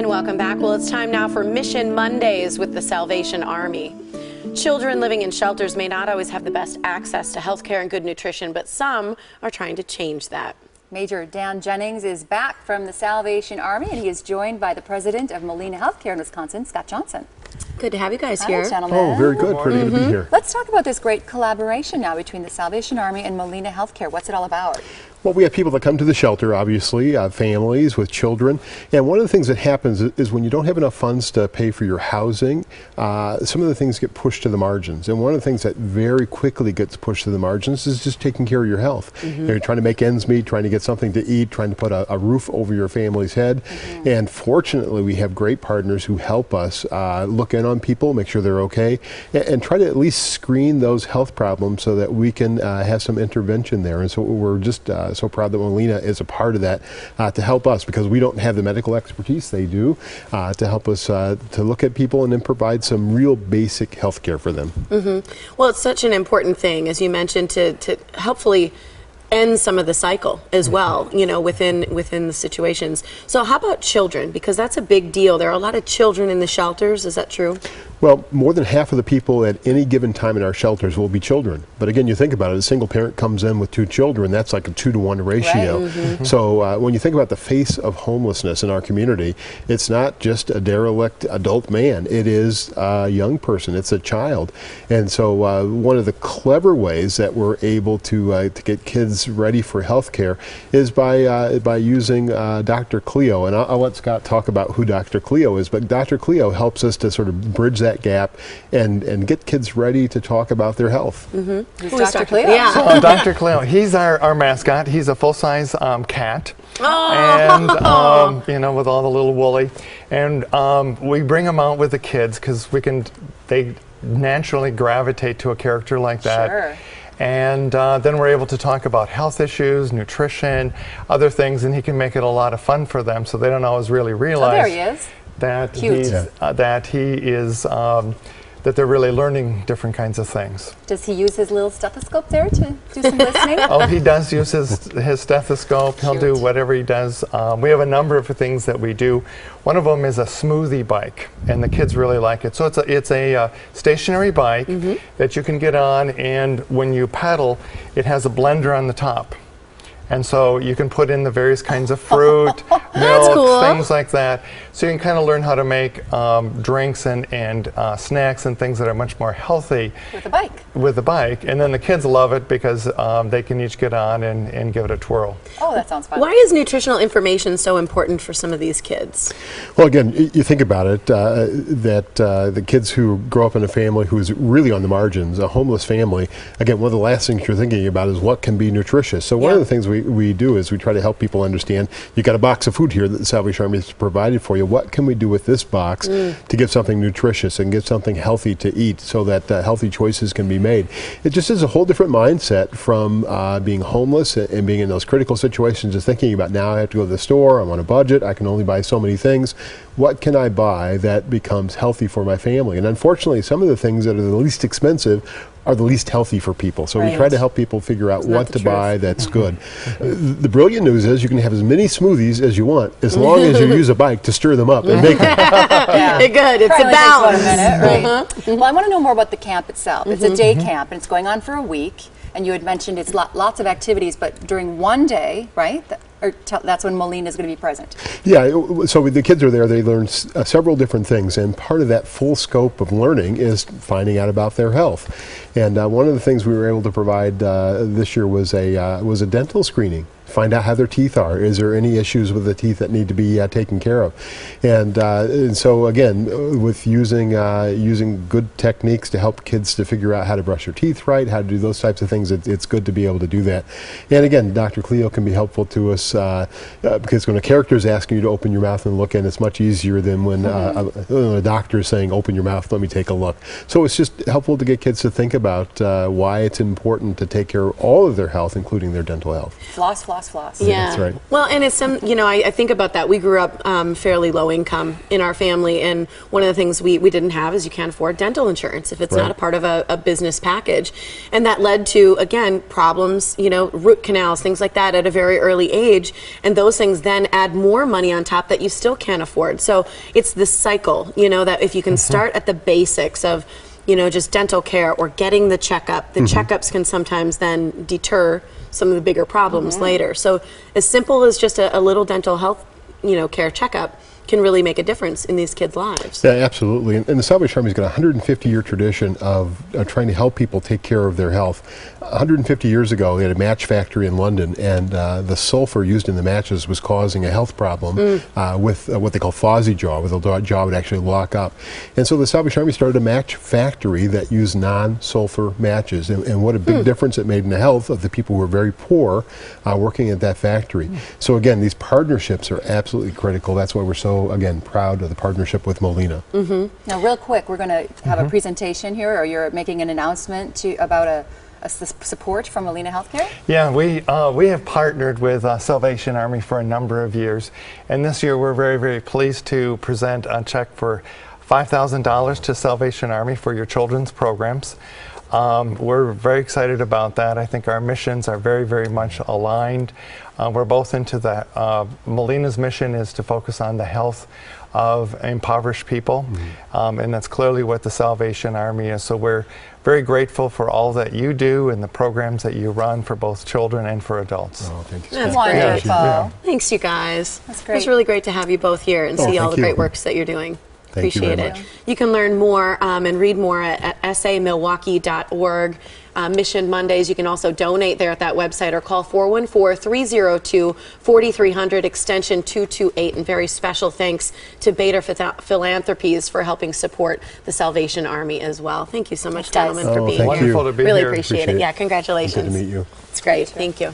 And welcome back. Well, it's time now for Mission Mondays with the Salvation Army. Children living in shelters may not always have the best access to health care and good nutrition, but some are trying to change that. Major Dan Jennings is back from the Salvation Army, and he is joined by the president of Molina Healthcare in Wisconsin, Scott Johnson. Good to have you guys here. Hi, gentlemen. Oh, very good. Pretty good to be here. Let's talk about this great collaboration now between the Salvation Army and Molina Healthcare. What's it all about? Well, we have people that come to the shelter, obviously, families with children. And one of the things that happens is when you don't have enough funds to pay for your housing, some of the things get pushed to the margins. And one of the things that very quickly gets pushed to the margins is just taking care of your health. You're trying to make ends meet, trying to get something to eat, trying to put a roof over your family's head. And fortunately, we have great partners who help us look in on people, make sure they're okay, and try to at least screen those health problems so that we can have some intervention there. And so we're just so proud that Molina is a part of that to help us, because we don't have the medical expertise they do, to help us to look at people and then provide some real basic health care for them. Well, it's such an important thing, as you mentioned, to hopefully end some of the cycle as well, you know, within the situations. So how about children? Because that's a big deal. There are a lot of children in the shelters. Is that true? Well, more than half of the people at any given time in our shelters will be children. But again, you think about it, a single parent comes in with 2 children, that's like a 2-to-1 ratio. Right. So when you think about the face of homelessness in our community, it's not just a derelict adult man, it is a young person, it's a child. And so one of the clever ways that we're able to get kids ready for health care is by using Dr. Cleo. And I'll let Scott talk about who Dr. Cleo is, but Dr. Cleo helps us to sort of bridge that gap and get kids ready to talk about their health. Who's Dr. Cleo? Yeah. So, Dr. Cleo, he's our mascot. He's a full-size cat, and you know, with all the little woolly. And we bring him out with the kids because they naturally gravitate to a character like that. Sure. And then we're able to talk about health issues, nutrition, other things, and he can make it a lot of fun for them, so they don't always really realize. Oh, there he is. That Cute. that they're really learning different kinds of things. Does he use his little stethoscope there to do some listening? Oh, he does use his stethoscope. He'll do whatever he does. We have a number of things that we do. One of them is a smoothie bike, and the kids really like it. So it's a stationary bike that you can get on, and when you pedal, it has a blender on the top. And so you can put in the various kinds of fruit, milk, cool. things like that. So you can kind of learn how to make drinks and snacks and things that are much more healthy. With a bike. With the bike. And then the kids love it because they can each get on and give it a twirl. Oh, that sounds fun. Why is nutritional information so important for some of these kids? Well, again, you think about it, that the kids who grow up in a family who is really on the margins, a homeless family, again, one of the last things you're thinking about is what can be nutritious. So one of the things we do is we try to help people understand, you got a box of food here that the Salvation Army has provided for you. What can we do with this box to give something nutritious and give something healthy to eat so that healthy choices can be made? It just is a whole different mindset from being homeless and being in those critical situations, just thinking about, now I have to go to the store, I'm on a budget, I can only buy so many things. What can I buy that becomes healthy for my family? And unfortunately, some of the things that are the least expensive are the least healthy for people. So we try to help people figure out what to buy that's good. The brilliant news is you can have as many smoothies as you want, as long as you use a bike to stir them up and make them. Good. It's a balance. Right? Well, I want to know more about the camp itself. It's a day camp, and it's going on for a week. And you had mentioned it's lots of activities, but during one day, right? That's when Molina is going to be present. Yeah, so the kids are there, they learn several different things, and part of that full scope of learning is finding out about their health. And one of the things we were able to provide this year was a dental screening. Find out how their teeth are. Is there any issues with the teeth that need to be taken care of? And so again, with using good techniques to help kids to figure out how to brush their teeth right, how to do those types of things, it's good to be able to do that. And again, Dr. Cleo can be helpful to us because when a character is asking you to open your mouth and look in, it's much easier than when a doctor is saying, open your mouth, let me take a look. So it's just helpful to get kids to think about why it's important to take care of all of their health, including their dental health. Floss, floss, floss. Yeah, that's right. Well, and it's I think about that. We grew up fairly low income in our family, and one of the things we didn't have is you can't afford dental insurance if it's not a part of a business package, and that led to, again, problems, root canals, things like that at a very early age, and those things then add more money on top that you still can't afford. So it's this cycle, that if you can start at the basics of just dental care or getting the checkup. The checkups can sometimes then deter some of the bigger problems later. So as simple as just a little dental health, care checkup can really make a difference in these kids' lives. Yeah, absolutely. And the Salvation Army's got a 150-year tradition of trying to help people take care of their health. 150 years ago, they had a match factory in London, and the sulfur used in the matches was causing a health problem with what they call fuzzy jaw, where the jaw would actually lock up. And so the Salvation Army started a match factory that used non-sulfur matches, and what a big difference it made in the health of the people who were very poor working at that factory. So again, these partnerships are absolutely critical. That's why we're so, again, proud of the partnership with Molina. Now, real quick, we're going to have a presentation here, or you're making an announcement about a support from Molina Healthcare? Yeah, we have partnered with Salvation Army for a number of years, and this year we're very, very pleased to present a check for $5,000 to Salvation Army for your children's programs. We're very excited about that. I think our missions are very, very much aligned. We're both into the, Molina's mission is to focus on the health of impoverished people, and that's clearly what the Salvation Army is. So we're very grateful for all that you do and the programs that you run for both children and for adults. Oh, thank you. That's wonderful. Yeah. Thanks, you guys. That's great. It's really great to have you both here and see all the great works that you're doing. Thank you Appreciate very it. much. You can learn more and read more at samilwaukee.org. Mission Mondays. You can also donate there at that website or call 414-302-4300 extension 228. And very special thanks to Beta Philanthropies for helping support the Salvation Army as well. Thank you so much, gentlemen, for being here. Wonderful to be really here. appreciate it. Yeah, congratulations. Good to meet you. It's great. Thank you.